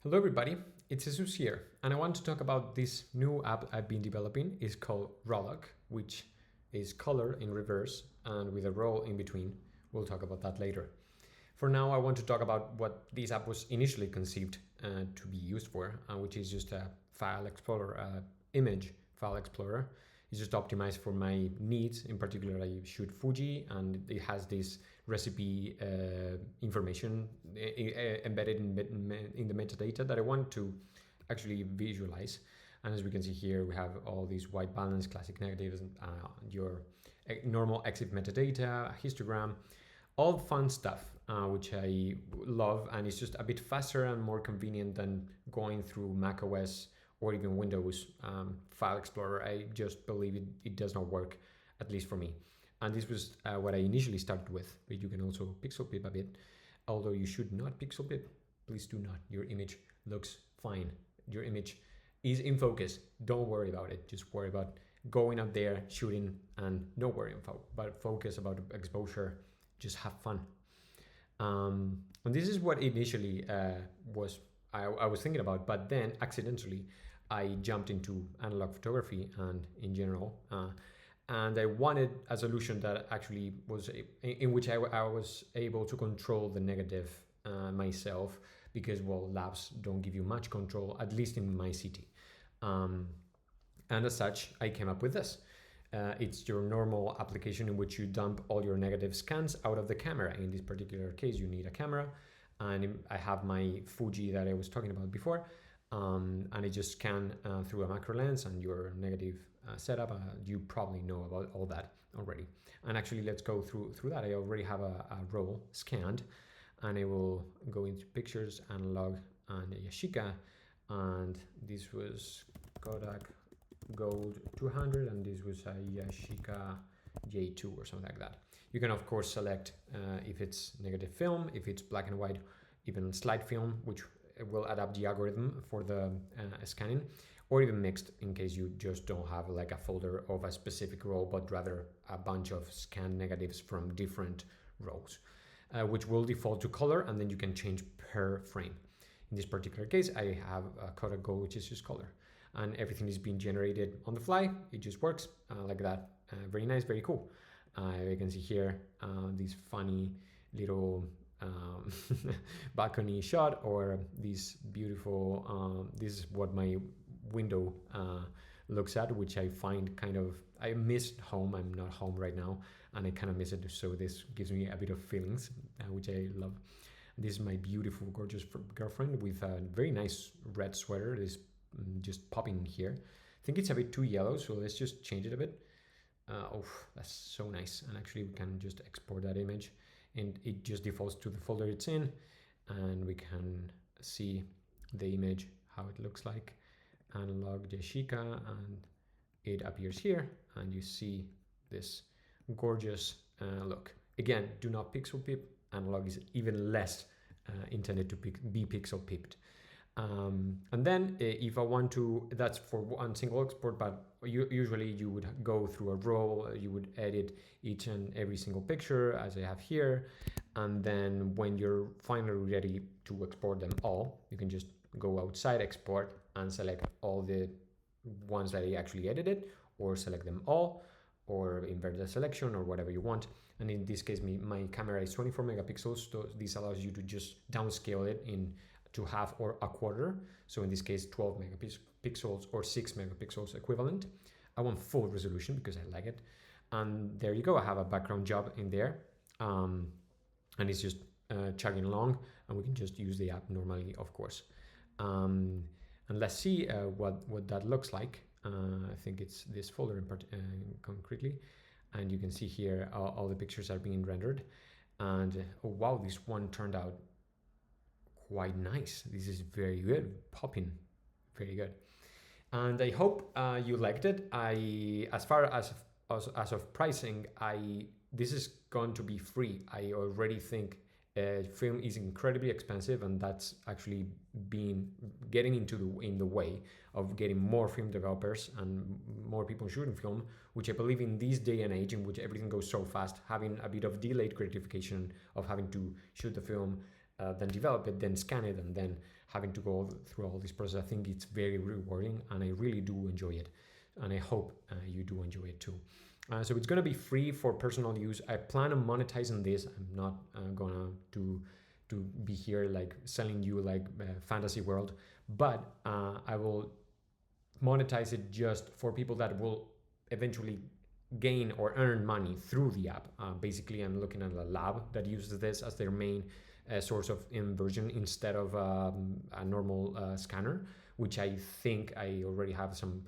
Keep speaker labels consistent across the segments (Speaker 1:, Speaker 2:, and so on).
Speaker 1: Hello everybody, it's Jesus here, and I want to talk about this new app I've been developing. It's called Rolloc, which is color in reverse and with a roll in between. We'll talk about that later. For now, I want to talk about what this app was initially conceived to be used for, which is just a file explorer, image file explorer. It's just optimized for my needs. In particular, I shoot Fuji, and it has this recipe information embedded in the metadata that I want to actually visualize. And as we can see here, we have all these white balance, classic negatives, your normal EXIF metadata, histogram, all fun stuff, which I love, and it's just a bit faster and more convenient than going through macOS or even Windows File Explorer. I just believe it does not work, at least for me. And this was what I initially started with, but you can also pixel pip a bit. Although you should not pixel pip, please do not. Your image looks fine. Your image is in focus. Don't worry about it. Just worry about going up there, shooting, and no worry about focus, about exposure. Just have fun. And this is what initially I was thinking about, but then accidentally I jumped into analog photography and in general, and I wanted a solution that actually was in which I was able to control the negative myself, because well, labs don't give you much control, at least in my city, and as such I came up with this. It's your normal application in which you dump all your negative scans out of the camera. In this particular case, you need a camera, and I have my Fuji that I was talking about before, and I just scan through a macro lens and your negative setup. You probably know about all that already. And actually, let's go through that. I already have a roll scanned, and I will go into pictures, analog, and Yashica, and this was Kodak Gold 200, and this was a Yashica J2 or something like that. You can of course select if it's negative film, if it's black and white, even slide film, which will adapt the algorithm for the scanning, or even mixed in case you just don't have like a folder of a specific roll, but rather a bunch of scanned negatives from different rows, which will default to color, and then you can change per frame. In this particular case, I have a Kodak Gold, which is just color, and everything is being generated on the fly. It just works like that. Very nice, very cool. You can see here this funny little balcony shot, or this beautiful, this is what my window looks at, which I find kind of, I miss home. I'm not home right now, and I kind of miss it. So this gives me a bit of feelings, which I love. This is my beautiful, gorgeous girlfriend with a very nice red sweater. It is just popping here. I think it's a bit too yellow, so let's just change it a bit. Oh, that's so nice. And actually we can just export that image, and it just defaults to the folder it's in, and we can see the image, how it looks like, analog Yashica, and it appears here, and you see this gorgeous look. Again, do not pixel pip. Analog is even less intended to be pixel pipped. And then if I want to, that's for one single export, but usually you would go through a roll, you would edit each and every single picture as I have here, and then when you're finally ready to export them all, you can just go outside export and select all the ones that I actually edited, or select them all, or invert the selection, or whatever you want. And in this case, my camera is 24 megapixels, so this allows you to just downscale it to half or a quarter. So in this case, 12 megapixels or 6 megapixels equivalent. I want full resolution because I like it. And there you go, I have a background job in there. And it's just chugging along, and we can just use the app normally, of course. And let's see what that looks like. I think it's this folder concretely. And you can see here all the pictures are being rendered. And oh wow, this one turned out quite nice. This is very good, popping, very good. And I hope you liked it. As far as of pricing, this is going to be free. I already think film is incredibly expensive, and that's actually getting in the way of getting more film developers and more people shooting film, which I believe in this day and age in which everything goes so fast, having a bit of delayed gratification of having to shoot the film then develop it, then scan it, and then having to go through all this process. I think it's very rewarding, and I really do enjoy it, and I hope you do enjoy it too. So it's going to be free for personal use. I plan on monetizing this. I'm not gonna to be here like selling you like fantasy world, but I will monetize it just for people that will eventually gain or earn money through the app. Basically, I'm looking at a lab that uses this as their main source of inversion instead of a normal scanner, which I think I already have some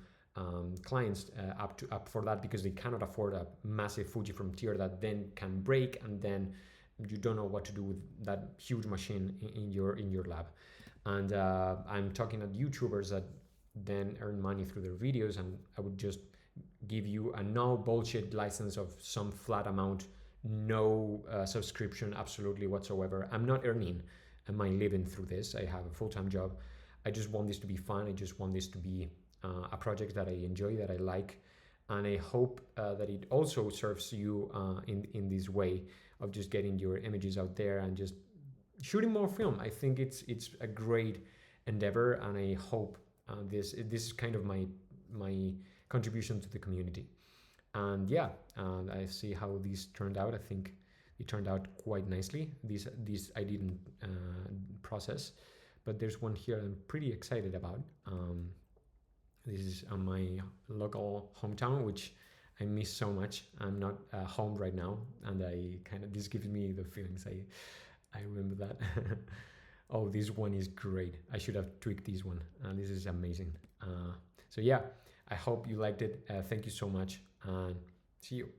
Speaker 1: clients up for that, because they cannot afford a massive Fujifilm tier that then can break, and then you don't know what to do with that huge machine in your lab. And I'm talking at YouTubers that then earn money through their videos, and I would just give you a no bullshit license of some flat amount, no subscription absolutely whatsoever. I'm not earning my living through this. I have a full-time job. I just want this to be fun. I just want this to be a project that I enjoy, that I like, and I hope that it also serves you in this way of just getting your images out there and just shooting more film. I think it's a great endeavor, and I hope this is kind of my contribution to the community. And yeah, I see how these turned out. I think it turned out quite nicely. These I didn't process, but there's one here I'm pretty excited about. This is my local hometown, which I miss so much. I'm not home right now, and this gives me the feelings. I remember that. Oh, this one is great. I should have tweaked this one. This is amazing. So yeah, I hope you liked it. Thank you so much, and see you.